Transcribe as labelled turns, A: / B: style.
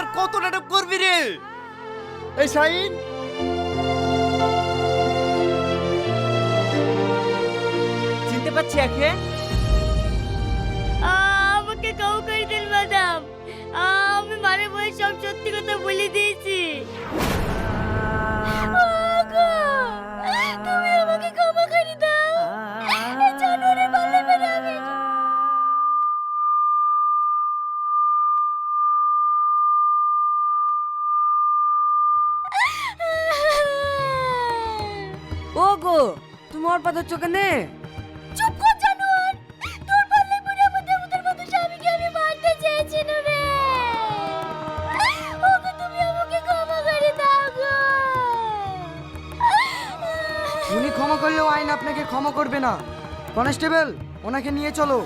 A: আর কত নাটক করবি রে?
B: এই শাহিন,
A: চিনতে পারছি একে?
C: আমাকে কাউ করে দিন ম্যাডাম, আমি মানে বলে সব সত্যি কথা বলে দিয়েছি। ওগো, তুমি আমাকে ক্ষমা করে দাও, এই জানোয়ারের পাল্লে পড়ে আমি।
D: ওগো, তুমি ওর পা ধরছ কেনে?
C: চুপ কর জানোয়ার, তোর পাল্লে পড়ে আমার দেবতার মতো স্বামীকে আমি মারতে চেয়েছিলাম রে। ওগো, তুমি আমাকে ক্ষমা করে দাও গো।
D: উনি ক্ষমা করলেও আইন আপনাকে ক্ষমা করবে না। কনস্টেবল, ওনাকে নিয়ে চলো।